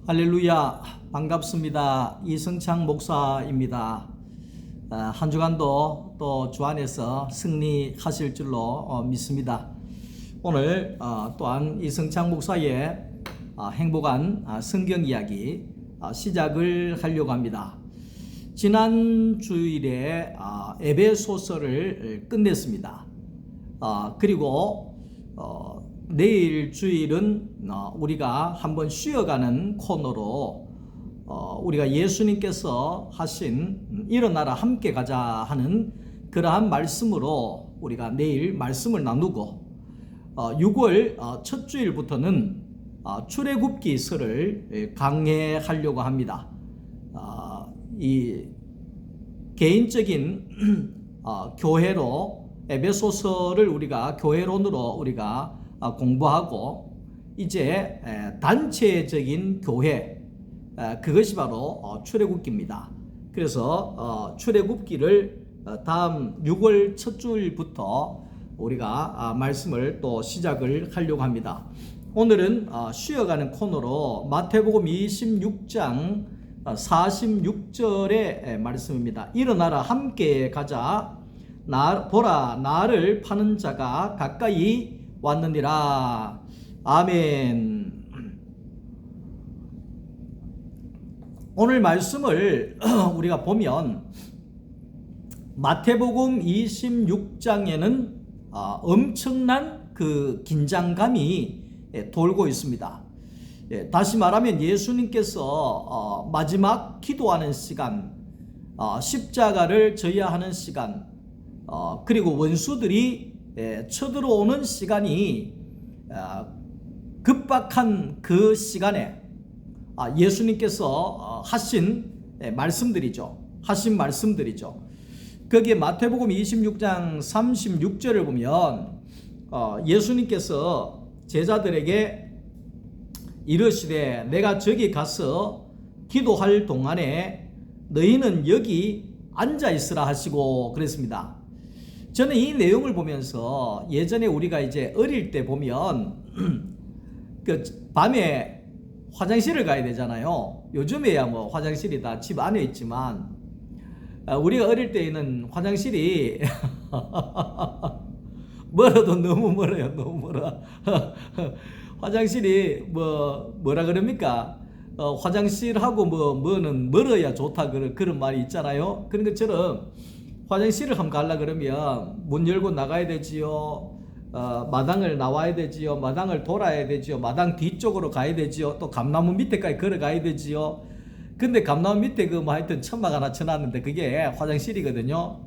할렐루야, 반갑습니다. 이성창 목사입니다. 한 주간도 또 주 안에서 승리하실 줄로 믿습니다. 오늘 또한 이성창 목사의 행복한 성경 이야기 시작을 하려고 합니다. 지난 주일에 에베소서를 끝냈습니다. 그리고 내일 주일은 우리가 한번 쉬어가는 코너로 우리가 예수님께서 하신 일어나라 함께 가자 하는 그러한 말씀으로 우리가 내일 말씀을 나누고 6월 첫 주일부터는 출애굽기서를 강해하려고 합니다. 이 개인적인 교회로 에베소서를 우리가 교회론으로 우리가 공부하고 이제 단체적인 교회, 그것이 바로 출애굽기입니다. 그래서 출애굽기를 다음 6월 첫 주일부터 우리가 말씀을 또 시작을 하려고 합니다. 오늘은 쉬어가는 코너로 마태복음 26장 46절의 말씀입니다. 일어나라 함께 가자. 보라 나를 파는 자가 가까이 왔느니라. 아멘. 오늘 말씀을 우리가 보면 마태복음 26장에는 엄청난 그 긴장감이 돌고 있습니다. 다시 말하면 예수님께서 마지막 기도하는 시간, 십자가를 져야 하는 시간, 그리고 원수들이 쳐들어오는 시간이 급박한 그 시간에 예수님께서 하신 말씀들이죠. 거기에 마태복음 26장 36절을 보면 예수님께서 제자들에게 이르시되 내가 저기 가서 기도할 동안에 너희는 여기 앉아 있으라 하시고 그랬습니다. 저는 이 내용을 보면서 예전에 우리가 이제 어릴 때 보면 그 밤에 화장실을 가야 되잖아요. 요즘에야 뭐 화장실이 다 집 안에 있지만 우리가 어릴 때에는 화장실이 멀어도 너무 멀어요. 너무 멀어. 화장실이 뭐라 그럽니까? 화장실하고 뭐는 멀어야 좋다 그런 말이 있잖아요. 그런 것처럼 화장실을 한번 가려 그러면 문 열고 나가야 되지요. 마당을 나와야 되지요. 마당을 돌아야 되지요. 마당 뒤쪽으로 가야 되지요. 또 감나무 밑에까지 걸어가야 되지요. 근데 감나무 밑에 그 뭐 하여튼 천막 하나 쳐놨는데 그게 화장실이거든요.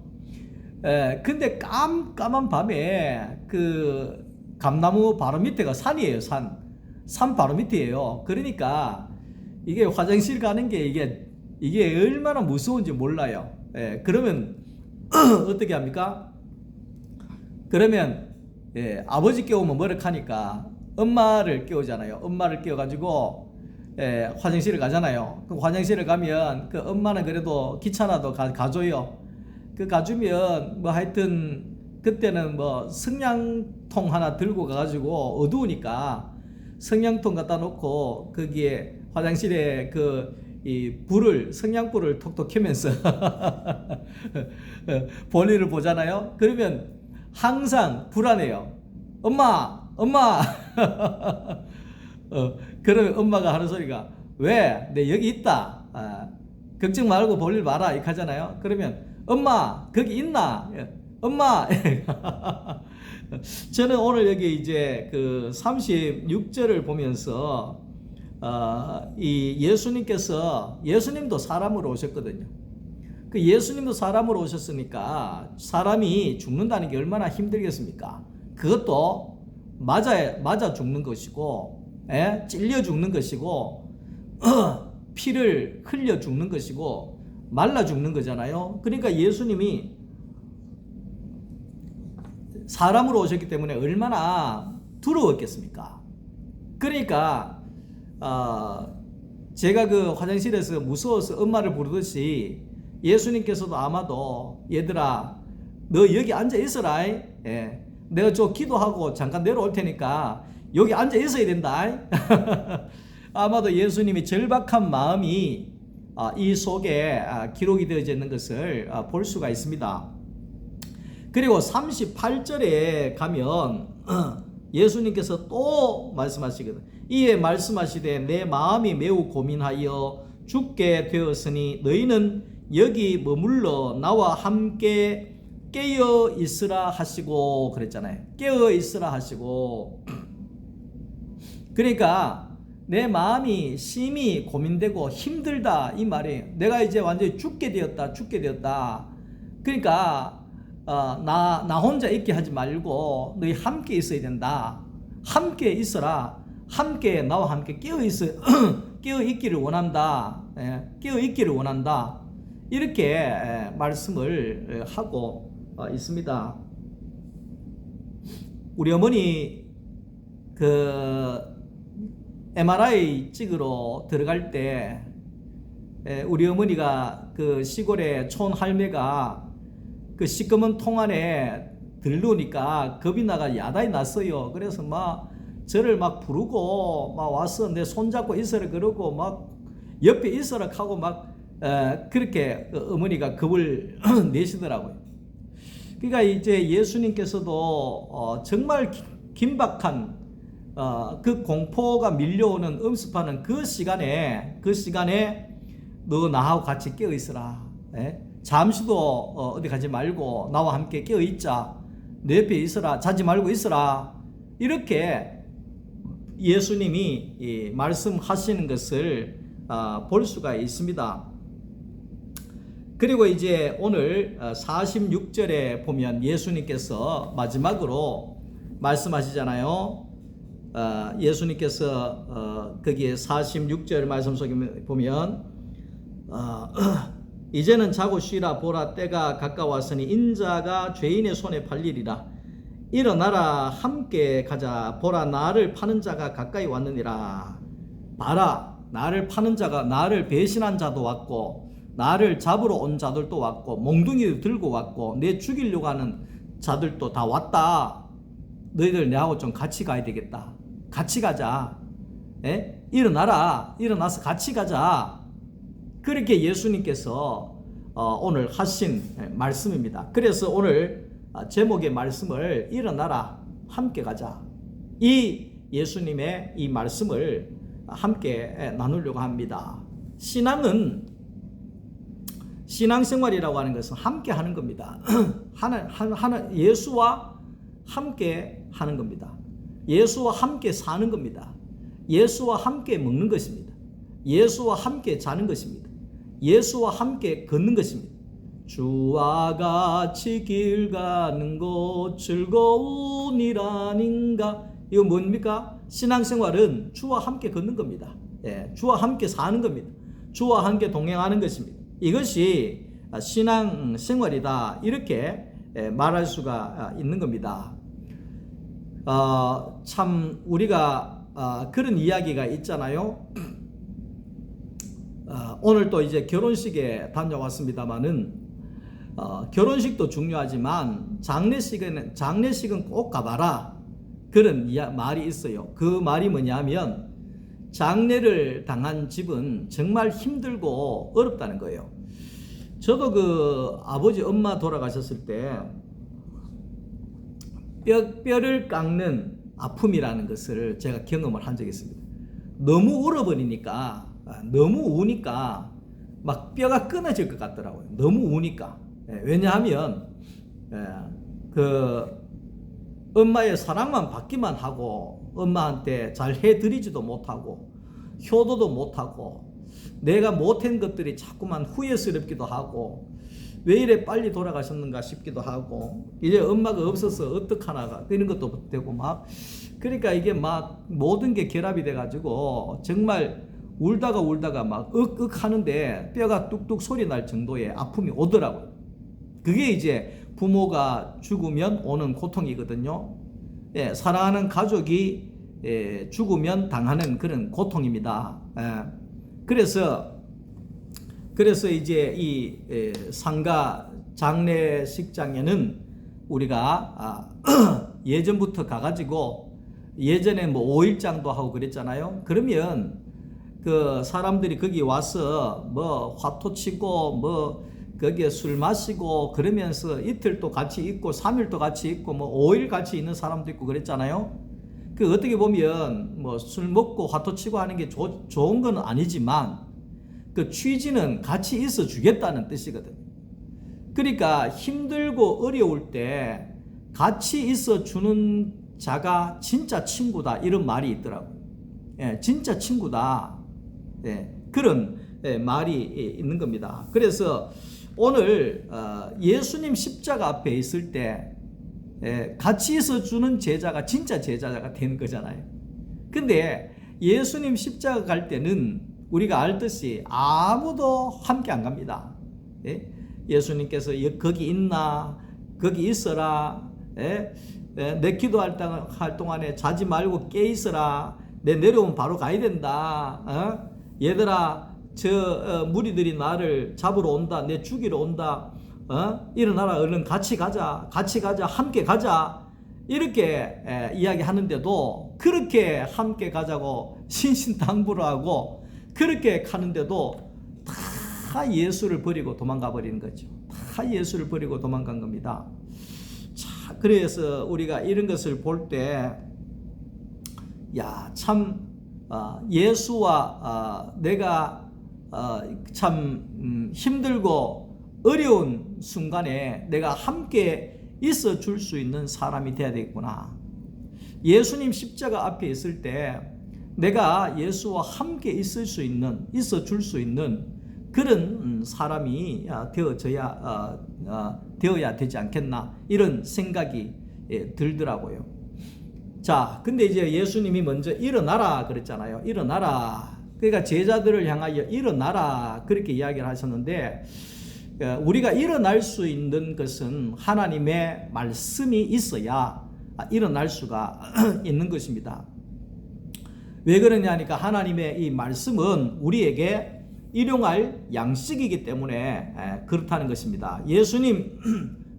근데 깜깜한 밤에 그 감나무 바로 밑에가 산이에요. 산 바로 밑이에요. 그러니까 이게 화장실 가는 게 이게 얼마나 무서운지 몰라요. 그러면 어떻게 합니까? 그러면 아버지 깨우면 머쓱하니까 엄마를 깨우잖아요. 엄마를 깨워가지고 화장실을 가잖아요. 그 화장실을 가면 그 엄마는 그래도 귀찮아도 가줘요. 그 가주면 뭐 하여튼 그때는 뭐 성냥통 하나 들고 가가지고 어두우니까 성냥통 갖다 놓고 거기에 화장실에 이 성냥불을 톡톡 켜면서 볼일을 보잖아요. 그러면 항상 불안해요. 엄마. 그러면 엄마가 하는 소리가 왜? 내 여기 있다. 걱정 말고 볼일 봐라. 이렇게 하잖아요. 그러면 엄마 거기 있나? 엄마. 저는 오늘 여기 이제 그 36절을 보면서 이 예수님도 사람으로 오셨거든요. 그 예수님도 사람으로 오셨으니까 사람이 죽는다는 게 얼마나 힘들겠습니까? 그것도 맞아 죽는 것이고, 찔려 죽는 것이고, 피를 흘려 죽는 것이고, 말라 죽는 거잖아요. 그러니까 예수님이 사람으로 오셨기 때문에 얼마나 두려웠겠습니까? 그러니까 제가 그 화장실에서 무서워서 엄마를 부르듯이 예수님께서도 아마도 얘들아 너 여기 앉아 있어라. 내가 저 기도하고 잠깐 내려올 테니까 여기 앉아 있어야 된다. 아마도 예수님이 절박한 마음이 이 속에 기록이 되어져 있는 것을 볼 수가 있습니다. 그리고 38절에 가면 예수님께서 또 말씀하시거든. 이에 말씀하시되 내 마음이 매우 고민하여 죽게 되었으니 너희는 여기 머물러 나와 함께 깨어 있으라 하시고 그랬잖아요. 깨어 있으라 하시고. 그러니까 내 마음이 심히 고민되고 힘들다 이 말이에요. 내가 이제 완전히 죽게 되었다. 그러니까 나 혼자 있게 하지 말고 너희 함께 있어야 된다. 함께 있어라. 함께 나와 함께 깨어 있기를 원한다. 깨어 있기를 원한다. 이렇게 말씀을 하고 있습니다. 우리 어머니 MRI 찍으러 들어갈 때 우리 어머니가 그 시골의 촌할매가 그 시꺼먼 통 안에 들러오니까 겁이 나가 야단이 났어요. 그래서 막 저를 막 부르고 막 와서 내 손잡고 있으라 그러고 막 옆에 있으라 하고 막 그렇게 어머니가 겁을 내시더라고요. 그러니까 이제 예수님께서도 정말 긴박한 그 공포가 밀려오는 음습하는 그 시간에 너 나하고 같이 깨어 있으라. 잠시도 어디 가지 말고 나와 함께 깨어 있자. 내 옆에 있으라. 자지 말고 있으라. 이렇게 예수님이 말씀하시는 것을 볼 수가 있습니다. 그리고 이제 오늘 46절에 보면 예수님께서 마지막으로 말씀하시잖아요. 예수님께서 거기에 46절 말씀 속에 보면 이제는 자고 쉬라. 보라 때가 가까웠으니 인자가 죄인의 손에 팔리리라. 일어나라. 함께 가자. 보라 나를 파는 자가 가까이 왔느니라. 봐라 나를 파는 자가, 나를 배신한 자도 왔고 나를 잡으러 온 자들도 왔고 몽둥이도 들고 왔고 내 죽이려고 하는 자들도 다 왔다. 너희들 내하고 좀 같이 가야 되겠다. 같이 가자. 일어나라. 일어나서 같이 가자. 그렇게 예수님께서 오늘 하신 말씀입니다. 그래서 오늘 제목의 말씀을 일어나라. 함께 가자. 이 예수님의 이 말씀을 함께 나누려고 합니다. 신앙생활이라고 하는 것은 함께 하는 겁니다. 예수와 함께 하는 겁니다. 예수와 함께 사는 겁니다. 예수와 함께 먹는 것입니다. 예수와 함께 자는 것입니다. 예수와 함께 걷는 것입니다. 주와 같이 길 가는 곳 즐거운 일 아닌가. 이거 뭡니까? 신앙생활은 주와 함께 걷는 겁니다. 주와 함께 사는 겁니다. 주와 함께 동행하는 것입니다. 이것이 신앙생활이다. 이렇게 말할 수가 있는 겁니다. 참 우리가 그런 이야기가 있잖아요. 오늘 또 이제 결혼식에 다녀왔습니다만은 결혼식도 중요하지만 장례식은 꼭 가봐라. 그런 말이 있어요. 그 말이 뭐냐면 장례를 당한 집은 정말 힘들고 어렵다는 거예요. 저도 그 아버지 엄마 돌아가셨을 때 뼈를 깎는 아픔이라는 것을 제가 경험을 한 적이 있습니다. 너무 울어버리니까, 너무 우니까 막 뼈가 끊어질 것 같더라고요. 너무 우니까. 왜냐하면 그 엄마의 사랑만 받기만 하고 엄마한테 잘 해드리지도 못하고 효도도 못하고 내가 못한 것들이 자꾸만 후회스럽기도 하고 왜 이래 빨리 돌아가셨는가 싶기도 하고 이제 엄마가 없어서 어떡하나 이런 것도 되고 막 그러니까 이게 막 모든 게 결합이 돼가지고 정말 울다가 막 윽윽 하는데 뼈가 뚝뚝 소리 날 정도의 아픔이 오더라고요. 그게 이제 부모가 죽으면 오는 고통이거든요. 사랑하는 가족이 죽으면 당하는 그런 고통입니다. 그래서 이제 이 상가 장례식장에는 우리가 예전부터 가가지고 예전에 뭐 5일장도 하고 그랬잖아요. 그러면 그 사람들이 거기 와서 뭐 화토 치고 뭐 거기에 술 마시고 그러면서 이틀 또 같이 있고 3일 또 같이 있고 뭐 5일 같이 있는 사람도 있고 그랬잖아요. 그 어떻게 보면 뭐 술 먹고 화토 치고 하는 게 좋은 건 아니지만 그 취지는 같이 있어 주겠다는 뜻이거든. 그러니까 힘들고 어려울 때 같이 있어 주는 자가 진짜 친구다, 이런 말이 있더라고. 예, 진짜 친구다. 예, 그런 말이 있는 겁니다. 그래서 오늘 예수님 십자가 앞에 있을 때 같이 있어 주는 제자가 진짜 제자가 된 거잖아요. 근데 예수님 십자가 갈 때는 우리가 알듯이 아무도 함께 안 갑니다. 예수님께서 거기 있나, 거기 있어라, 내 기도할 동안에 자지 말고 깨 있어라, 내 내려오면 바로 가야 된다, 얘들아 저 무리들이 나를 잡으러 온다, 내 죽이러 온다, 일어나라, 얼른 같이 가자, 함께 가자, 이렇게 이야기하는데도, 그렇게 함께 가자고 신신당부를 하고 그렇게 가는데도 다 예수를 버리고 도망가 버리는 거죠. 다 예수를 버리고 도망간 겁니다. 자, 그래서 우리가 이런 것을 볼 때, 야, 참 예수와 내가 참 힘들고 어려운 순간에 내가 함께 있어 줄 수 있는 사람이 돼야 되겠구나. 예수님 십자가 앞에 있을 때 내가 예수와 함께 있어 줄 수 있는 그런 사람이 되어야 되지 않겠나, 이런 생각이 들더라고요. 자, 근데 이제 예수님이 먼저 일어나라 그랬잖아요. 일어나라. 그러니까 제자들을 향하여 일어나라 그렇게 이야기를 하셨는데, 우리가 일어날 수 있는 것은 하나님의 말씀이 있어야 일어날 수가 있는 것입니다. 왜 그러냐니까, 하나님의 이 말씀은 우리에게 일용할 양식이기 때문에 그렇다는 것입니다. 예수님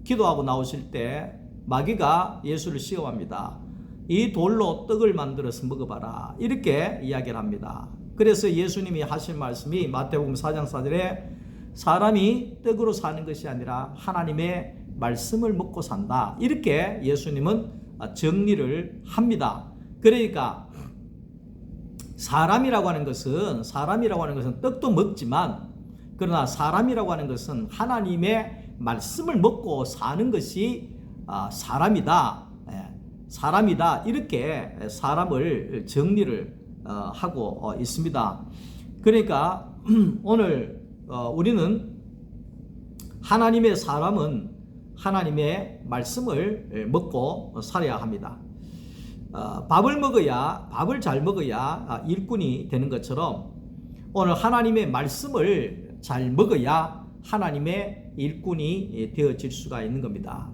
기도하고 나오실 때 마귀가 예수를 시험합니다. 이 돌로 떡을 만들어서 먹어봐라, 이렇게 이야기를 합니다. 그래서 예수님이 하신 말씀이 마태복음 4장 4절에 사람이 떡으로 사는 것이 아니라 하나님의 말씀을 먹고 산다, 이렇게 예수님은 정리를 합니다. 그러니까 사람이라고 하는 것은 떡도 먹지만, 그러나 사람이라고 하는 것은 하나님의 말씀을 먹고 사는 것이 사람이다, 이렇게 사람을 정리를 하고 있습니다. 그러니까 오늘 우리는 하나님의 사람은 하나님의 말씀을 먹고 살아야 합니다. 밥을 잘 먹어야 일꾼이 되는 것처럼, 오늘 하나님의 말씀을 잘 먹어야 하나님의 일꾼이 되어질 수가 있는 겁니다.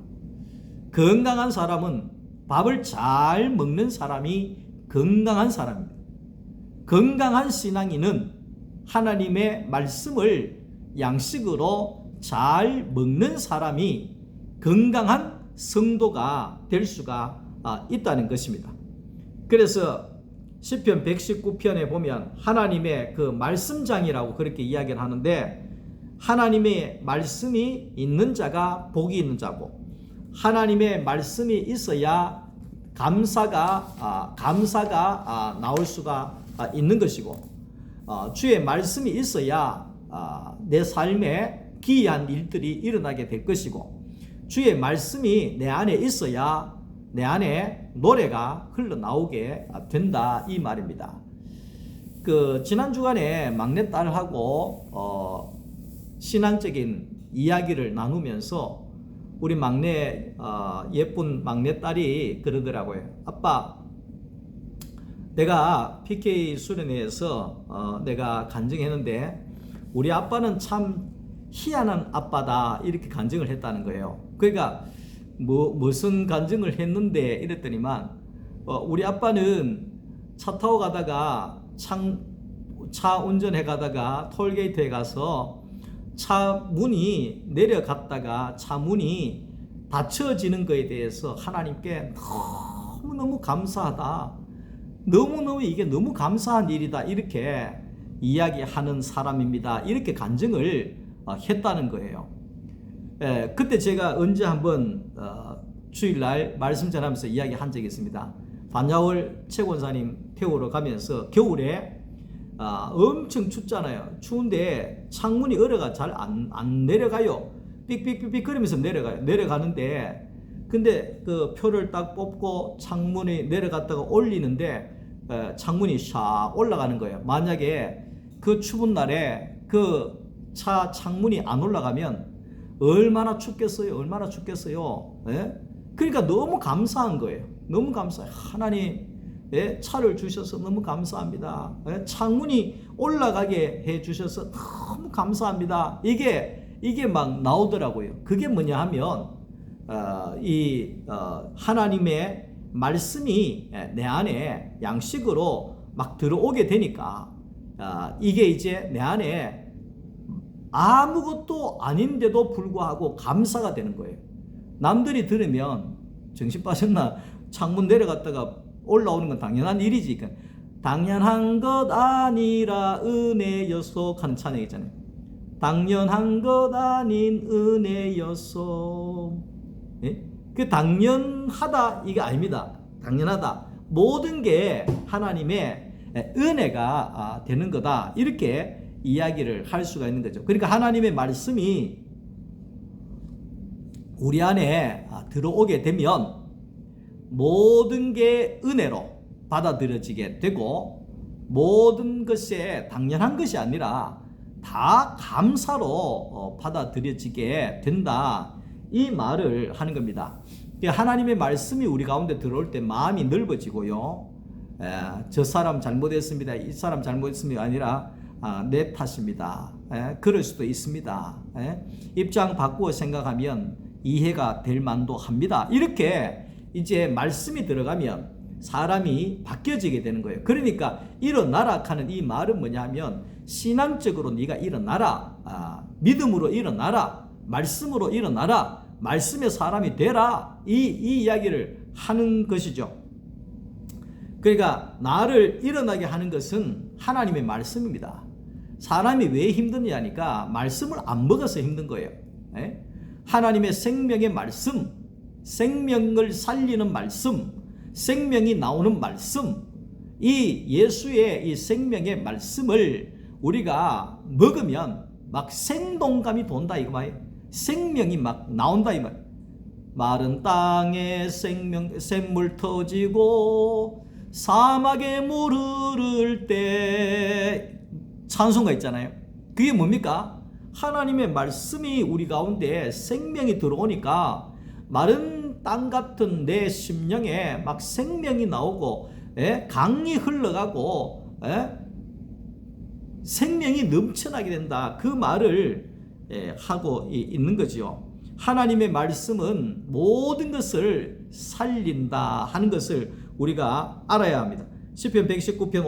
건강한 사람은, 밥을 잘 먹는 사람이 건강한 사람입니다. 건강한 신앙인은 하나님의 말씀을 양식으로 잘 먹는 사람이 건강한 성도가 될 수가 있다는 것입니다. 그래서 시편 119편에 보면 하나님의 그 말씀장이라고 그렇게 이야기를 하는데, 하나님의 말씀이 있는 자가 복이 있는 자고, 하나님의 말씀이 있어야 감사가 나올 수가 있는 것이고, 주의 말씀이 있어야 내 삶에 기이한 일들이 일어나게 될 것이고, 주의 말씀이 내 안에 있어야 내 안에 노래가 흘러나오게 된다, 이 말입니다. 지난 주간에 막내딸하고 신앙적인 이야기를 나누면서 우리 예쁜 막내딸이 그러더라고요. 아빠, 내가 PK 수련회에서 내가 간증했는데 우리 아빠는 참 희한한 아빠다, 이렇게 간증을 했다는 거예요. 그러니까 무슨 간증을 했는데 이랬더니만, 우리 아빠는 차 타고 가다가 차 운전해 가다가 톨게이트에 가서 차 문이 내려갔다가 차 문이 닫혀지는 것에 대해서 하나님께 너무너무 감사하다, 이게 너무 감사한 일이다, 이렇게 이야기하는 사람입니다. 이렇게 간증을 했다는 거예요. 그때 제가 언제 한번 주일날 말씀 전하면서 이야기한 적이 있습니다. 반야월 최권사님 태우러 가면서 겨울에 엄청 춥잖아요. 추운데 창문이 얼어가 잘 안 내려가요. 삑삑삑삑 거리면서 내려가는데 근데 그 표를 딱 뽑고 창문이 내려갔다가 올리는데 창문이 샥 올라가는 거예요. 만약에 그 추운 날에 그 차 창문이 안 올라가면 얼마나 춥겠어요. 얼마나 춥겠어요. 예? 그러니까 너무 감사한 거예요. 너무 감사해요. 하나님 차를 주셔서 너무 감사합니다. 창문이 올라가게 해 주셔서 너무 감사합니다. 이게 막 나오더라고요. 그게 뭐냐 하면 하나님의 말씀이 내 안에 양식으로 막 들어오게 되니까 이게 이제 내 안에 아무것도 아닌데도 불구하고 감사가 되는 거예요. 남들이 들으면 정신 빠졌나 창문 내려갔다가 올라오는 건 당연한 일이지. 그러니까 당연한 것 아니라 은혜였소 하는 찬양 있잖아요. 당연한 것 아닌 은혜였소. 예? 그 당연하다 이게 아닙니다. 당연하다. 모든 게 하나님의 은혜가 되는 거다. 이렇게 이야기를 할 수가 있는 거죠. 그러니까 하나님의 말씀이 우리 안에 들어오게 되면 모든 게 은혜로 받아들여지게 되고 모든 것에 당연한 것이 아니라 다 감사로 받아들여지게 된다. 이 말을 하는 겁니다. 하나님의 말씀이 우리 가운데 들어올 때 마음이 넓어지고요. 저 사람 잘못했습니다. 이 사람 잘못했습니다. 아니라 내 탓입니다. 그럴 수도 있습니다. 입장 바꾸어 생각하면 이해가 될 만도 합니다. 이렇게 이제 말씀이 들어가면 사람이 바뀌어지게 되는 거예요. 그러니까 일어나라 하는 이 말은 뭐냐 하면 신앙적으로 네가 일어나라. 믿음으로 일어나라. 말씀으로 일어나라. 말씀의 사람이 되라. 이 이야기를 하는 것이죠. 그러니까 나를 일어나게 하는 것은 하나님의 말씀입니다. 사람이 왜 힘드냐니까 말씀을 안 먹어서 힘든 거예요. 하나님의 생명의 말씀, 생명을 살리는 말씀, 생명이 나오는 말씀, 이 예수의 이 생명의 말씀을 우리가 먹으면 막 생동감이 돈다 이거 말이에요. 생명이 막 나온다 이 말. 마른 땅에 샘물 터지고 사막에 물 흐를 때 찬송가 있잖아요. 그게 뭡니까? 하나님의 말씀이 우리 가운데 생명이 들어오니까 마른 땅 같은 내 심령에 막 생명이 나오고 강이 흘러가고 생명이 넘쳐나게 된다. 그 말을 하고 있는 거지요. 하나님의 말씀은 모든 것을 살린다 하는 것을 우리가 알아야 합니다. 시편 119편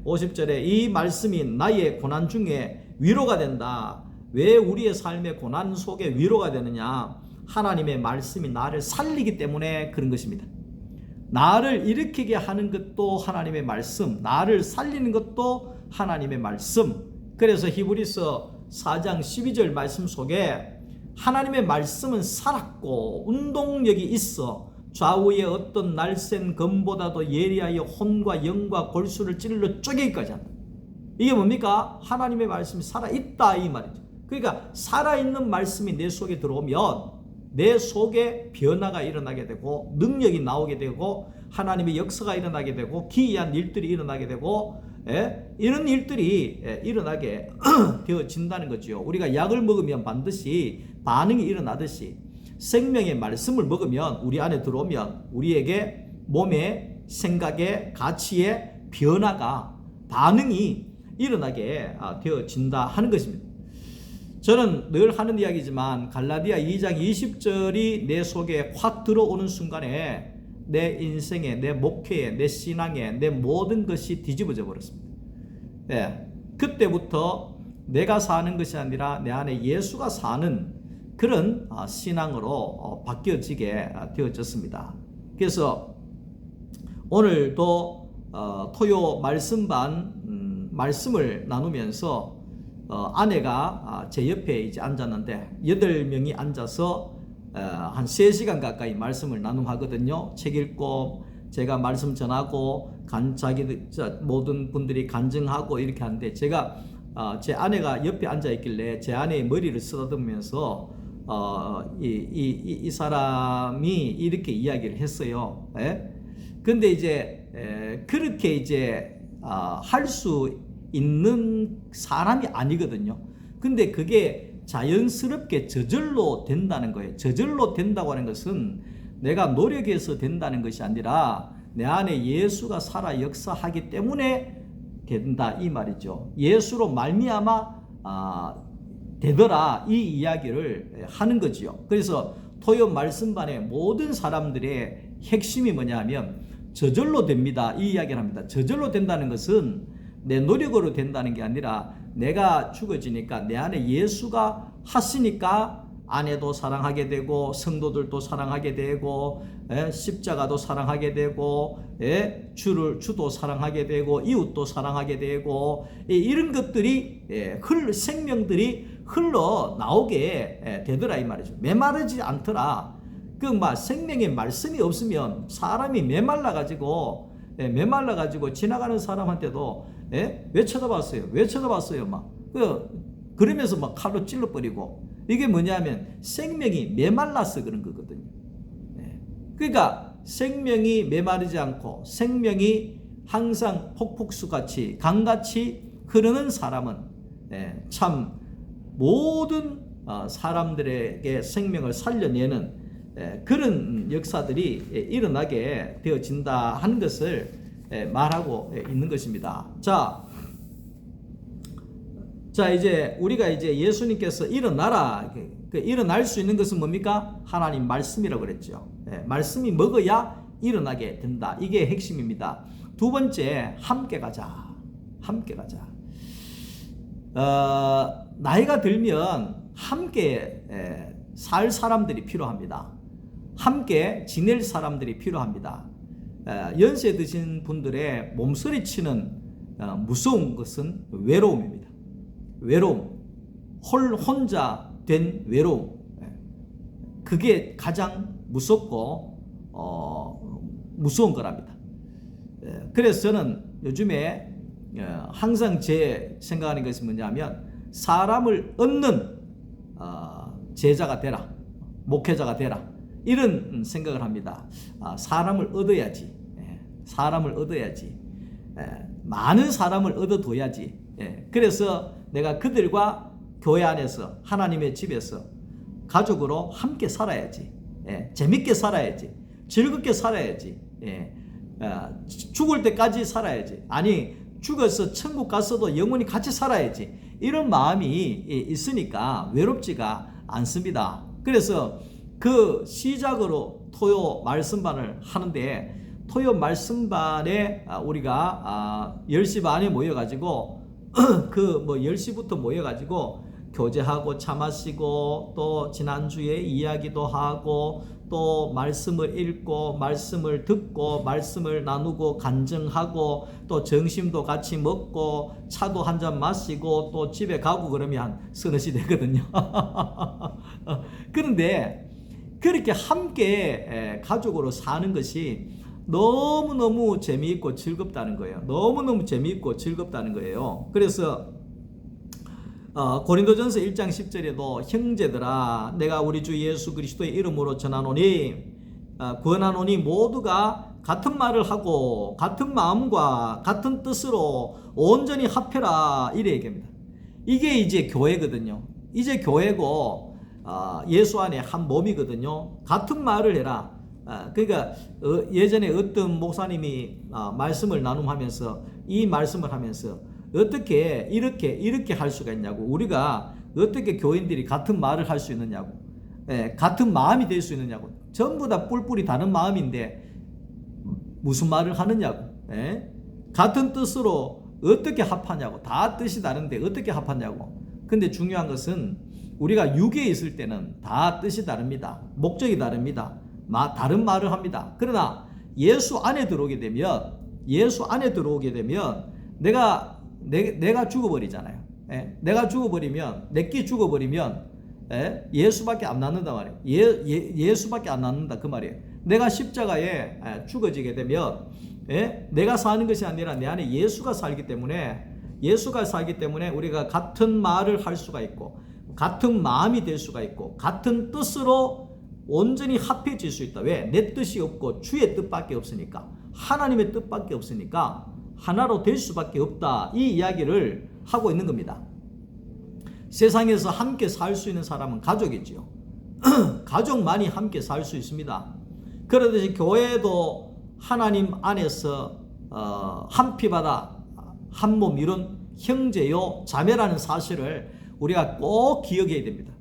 50절에 이 말씀이 나의 고난 중에 위로가 된다. 왜 우리의 삶의 고난 속에 위로가 되느냐? 하나님의 말씀이 나를 살리기 때문에 그런 것입니다. 나를 일으키게 하는 것도 하나님의 말씀, 나를 살리는 것도 하나님의 말씀. 그래서 히브리서 4장 12절 말씀 속에 하나님의 말씀은 살았고 운동력이 있어 좌우의 어떤 날쌘 검보다도 예리하여 혼과 영과 골수를 찔러 쪼개기까지 한다. 이게 뭡니까? 하나님의 말씀이 살아있다 이 말이죠. 그러니까 살아있는 말씀이 내 속에 들어오면 내 속에 변화가 일어나게 되고 능력이 나오게 되고 하나님의 역사가 일어나게 되고 기이한 일들이 일어나게 되고 이런 일들이 일어나게 되어진다는 거죠. 우리가 약을 먹으면 반드시 반응이 일어나듯이 생명의 말씀을 먹으면 우리 안에 들어오면 우리에게 몸에 생각에 가치에 변화가 반응이 일어나게 되어진다 하는 것입니다. 저는 늘 하는 이야기지만 갈라디아 2장 20절이 내 속에 확 들어오는 순간에 내 인생에, 내 목회에, 내 신앙에, 내 모든 것이 뒤집어져 버렸습니다. 그때부터 내가 사는 것이 아니라 내 안에 예수가 사는 그런 신앙으로 바뀌어지게 되어졌습니다. 그래서 오늘도 토요 말씀반 말씀을 나누면서 아내가 제 옆에 이제 앉았는데 8명이 앉아서 한 3시간 가까이 말씀을 나눔하거든요. 책 읽고 제가 말씀 전하고 모든 분들이 간증하고 이렇게 하는데 제가 제 아내가 옆에 앉아 있길래 제 아내의 머리를 쓰다듬으면서 이 사람이 이렇게 이야기를 했어요. 근데 이제 그렇게 이제 할 수 있는 사람이 아니거든요. 근데 그게 자연스럽게 저절로 된다는 거예요. 저절로 된다고 하는 것은 내가 노력해서 된다는 것이 아니라 내 안에 예수가 살아 역사하기 때문에 된다 이 말이죠. 예수로 말미암아 되더라 이 이야기를 하는 거지요. 그래서 토요 말씀반의 모든 사람들의 핵심이 뭐냐면 저절로 됩니다 이 이야기를 합니다. 저절로 된다는 것은 내 노력으로 된다는 게 아니라 내가 죽어지니까 내 안에 예수가 하시니까 아내도 사랑하게 되고 성도들도 사랑하게 되고 십자가도 사랑하게 되고 주도 사랑하게 되고 이웃도 사랑하게 되고 이런 것들이 생명들이 흘러나오게 되더라 이 말이죠. 메마르지 않더라. 생명의 말씀이 없으면 사람이 메말라가지고 지나가는 사람한테도 왜 쳐다봤어요? 왜 쳐다봤어요? 그러면서 막 칼로 찔러버리고 이게 뭐냐면 생명이 메말라서 그런 거거든요. 그러니까 생명이 메마르지 않고 생명이 항상 폭풍수같이 강같이 흐르는 사람은 참 모든 사람들에게 생명을 살려내는 그런 역사들이 일어나게 되어진다 하는 것을 말하고 있는 것입니다. 자 이제 우리가 이제 예수님께서 일어나라 일어날 수 있는 것은 뭡니까? 하나님 말씀이라고 그랬죠. 말씀이 먹어야 일어나게 된다. 이게 핵심입니다. 두 번째, 함께 가자. 함께 가자. 나이가 들면 함께 살 사람들이 필요합니다. 함께 지낼 사람들이 필요합니다. 연세 드신 분들의 몸서리치는 무서운 것은 외로움입니다. 외로움, 혼자 된 외로움, 그게 가장 무섭고 무서운 거랍니다. 그래서 저는 요즘에 항상 제 생각하는 것이 뭐냐면 사람을 얻는 제자가 되라, 목회자가 되라 이런 생각을 합니다. 사람을 얻어야지, 사람을 얻어야지, 많은 사람을 얻어둬야지. 그래서 내가 그들과 교회 안에서 하나님의 집에서 가족으로 함께 살아야지. 재밌게 살아야지. 즐겁게 살아야지. 죽을 때까지 살아야지. 아니 죽어서 천국 갔어도 영원히 같이 살아야지. 이런 마음이 있으니까 외롭지가 않습니다. 그래서 그 시작으로 토요 말씀반을 하는데 토요 말씀반에 우리가 10시 반에 모여가지고 10시부터 모여가지고 교제하고 차 마시고 또 지난주에 이야기도 하고 또 말씀을 읽고 말씀을 듣고 말씀을 나누고 간증하고 또 점심도 같이 먹고 차도 한잔 마시고 또 집에 가고 그러면 한 서너 시 되거든요. 그런데 그렇게 함께 가족으로 사는 것이 너무너무 재미있고 즐겁다는 거예요. 너무너무 재미있고 즐겁다는 거예요. 그래서 고린도전서 1장 10절에도 형제들아 내가 우리 주 예수 그리스도의 이름으로 전하노니 권하노니 모두가 같은 말을 하고 같은 마음과 같은 뜻으로 온전히 합해라 이래 얘기합니다. 이게 이제 교회거든요. 이제 교회고 예수 안에 한 몸이거든요. 같은 말을 해라. 그러니까 예전에 어떤 목사님이 말씀을 나눔하면서 이 말씀을 하면서 어떻게 이렇게 할 수가 있냐고, 우리가 어떻게 교인들이 같은 말을 할 수 있느냐고, 같은 마음이 될 수 있느냐고, 전부 다 뿔뿔이 다른 마음인데 무슨 말을 하느냐고, 같은 뜻으로 어떻게 합하냐고, 다 뜻이 다른데 어떻게 합하냐고. 근데 중요한 것은 우리가 육에 있을 때는 다 뜻이 다릅니다. 목적이 다릅니다. 다른 말을 합니다. 그러나 예수 안에 들어오게 되면 내가 내가 죽어버리잖아요. 예? 내가 죽어버리면, 내끼 죽어버리면 예수밖에 안 남는단 말이에요. 예수밖에 안 남는다 그 말이에요. 내가 십자가에 죽어지게 되면 내가 사는 것이 아니라 내 안에 예수가 살기 때문에 우리가 같은 말을 할 수가 있고 같은 마음이 될 수가 있고 같은 뜻으로 온전히 합해질 수 있다. 왜? 내 뜻이 없고 주의 뜻밖에 없으니까, 하나님의 뜻밖에 없으니까 하나로 될 수밖에 없다. 이 이야기를 하고 있는 겁니다. 세상에서 함께 살 수 있는 사람은 가족이지요. 가족만이 함께 살 수 있습니다. 그러듯이 교회도 하나님 안에서 한 피바다 한 몸 이룬 형제요 자매라는 사실을 우리가 꼭 기억해야 됩니다.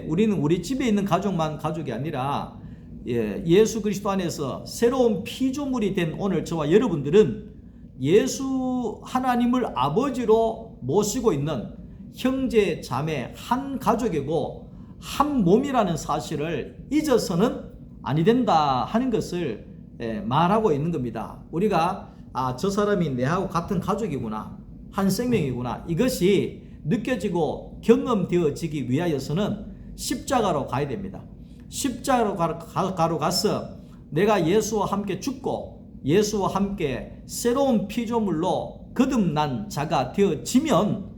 우리는 우리 집에 있는 가족만 가족이 아니라 예수 그리스도 안에서 새로운 피조물이 된 오늘 저와 여러분들은 예수 하나님을 아버지로 모시고 있는 형제 자매 한 가족이고 한 몸이라는 사실을 잊어서는 아니 된다 하는 것을 말하고 있는 겁니다. 우리가 저 사람이 내하고 같은 가족이구나, 한 생명이구나, 이것이 느껴지고 경험되어지기 위하여서는 십자가로 가야 됩니다. 십자가로 가서 내가 예수와 함께 죽고 예수와 함께 새로운 피조물로 거듭난 자가 되어지면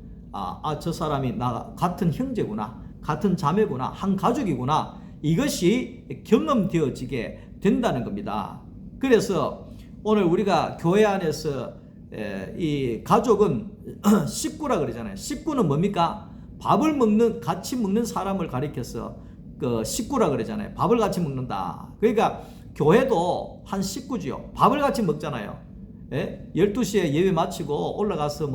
저 사람이 나 같은 형제구나, 같은 자매구나, 한 가족이구나, 이것이 경험되어지게 된다는 겁니다. 그래서 오늘 우리가 교회 안에서 이 가족은 식구라 그러잖아요. 식구는 뭡니까? 밥을 같이 먹는 사람을 가리켜서 그 식구라 그러잖아요. 밥을 같이 먹는다. 그러니까 교회도 한 식구지요. 밥을 같이 먹잖아요. 12시에 예배 마치고 올라가서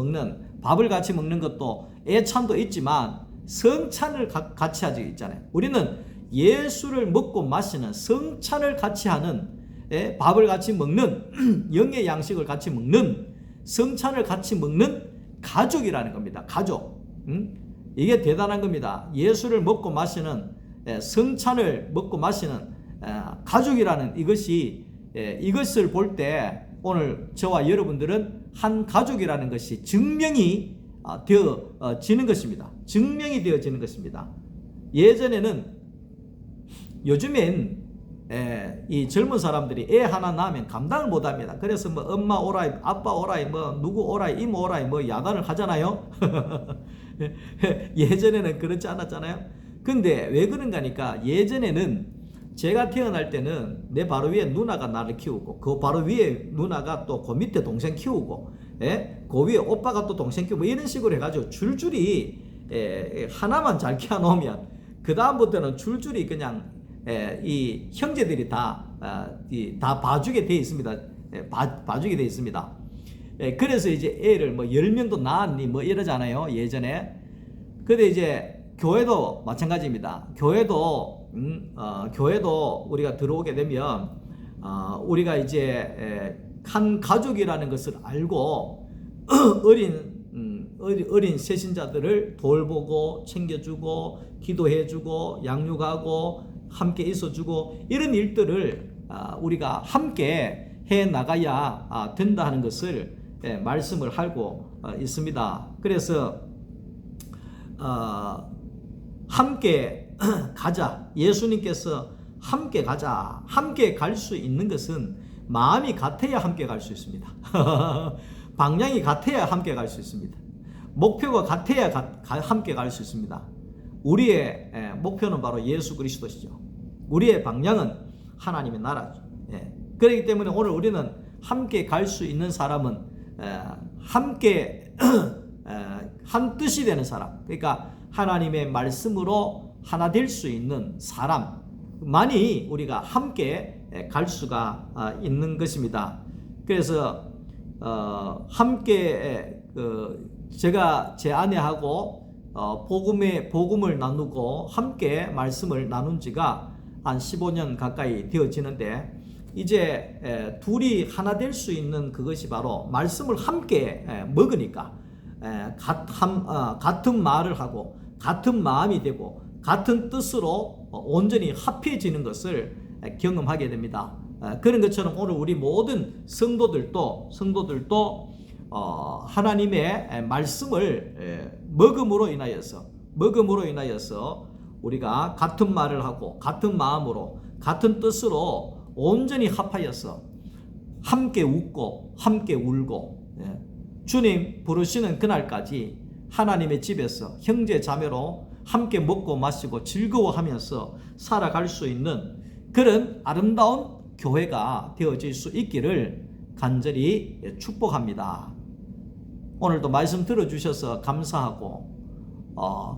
밥을 같이 먹는 것도 애찬도 있지만 성찬을 같이 하지 있잖아요. 우리는 예수를 먹고 마시는 성찬을 같이 하는, 밥을 같이 먹는, 영의 양식을 같이 먹는, 성찬을 같이 먹는 가족이라는 겁니다. 가족. 이게 대단한 겁니다. 예수를 먹고 마시는, 성찬을 먹고 마시는 가족이라는 이것을 볼 때 오늘 저와 여러분들은 한 가족이라는 것이 증명이 되어지는 것입니다. 증명이 되어지는 것입니다. 요즘엔 이 젊은 사람들이 애 하나 낳으면 감당을 못합니다. 그래서 뭐 엄마 오라이, 아빠 오라이, 뭐 누구 오라이, 이모 오라이, 뭐 야단을 하잖아요. 예전에는 그렇지 않았잖아요. 근데 왜 그런가 하니까 예전에는 제가 태어날 때는 내 바로 위에 누나가 나를 키우고 그 바로 위에 누나가 또 그 밑에 동생 키우고 그 위에 오빠가 또 동생 키우고 이런 식으로 해가지고 줄줄이 하나만 잘 키워놓으면 그 다음부터는 줄줄이 그냥 이 형제들이 다 봐주게 되어 있습니다. 봐주게 되어 있습니다. 그래서 이제 애를 뭐 10명도 낳았니 뭐 이러잖아요. 예전에. 근데 이제 교회도 마찬가지입니다. 교회도 우리가 들어오게 되면 우리가 이제 한 가족이라는 것을 알고 어린 새신자들을 돌보고 챙겨주고 기도해주고 양육하고 함께 있어주고 이런 일들을 우리가 함께 해 나가야 된다 하는 것을 말씀을 하고 있습니다. 그래서 함께 가자. 예수님께서 함께 가자. 함께 갈 수 있는 것은 마음이 같아야 함께 갈 수 있습니다. 방향이 같아야 함께 갈 수 있습니다. 목표가 같아야 함께 갈 수 있습니다. 우리의 목표는 바로 예수 그리스도시죠. 우리의 방향은 하나님의 나라죠. 그렇기 때문에 오늘 우리는 함께 갈 수 있는 사람은 함께 한 뜻이 되는 사람, 그러니까 하나님의 말씀으로 하나 될 수 있는 사람만이 우리가 함께 갈 수가 있는 것입니다. 그래서 함께 제가 제 아내하고 복음을 나누고 함께 말씀을 나눈 지가 한 15년 가까이 되어지는데 이제 둘이 하나 될 수 있는 그것이 바로 말씀을 함께 먹으니까 같은 말을 하고 같은 마음이 되고 같은 뜻으로 온전히 합해지는 것을 경험하게 됩니다. 그런 것처럼 오늘 우리 모든 성도들도 하나님의 말씀을 먹음으로 인하여서 우리가 같은 말을 하고 같은 마음으로 같은 뜻으로 온전히 합하여서 함께 웃고 함께 울고 주님 부르시는 그날까지 하나님의 집에서 형제 자매로 함께 먹고 마시고 즐거워하면서 살아갈 수 있는 그런 아름다운 교회가 되어질 수 있기를 간절히 축복합니다. 오늘도 말씀 들어주셔서 감사하고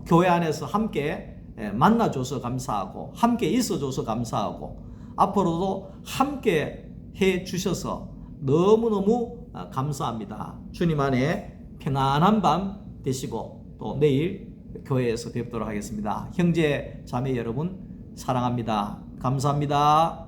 교회 안에서 함께 만나줘서 감사하고 함께 있어줘서 감사하고 앞으로도 함께 해주셔서 너무너무 감사합니다. 주님 안에 평안한 밤 되시고 또 내일 교회에서 뵙도록 하겠습니다. 형제 자매 여러분 사랑합니다. 감사합니다.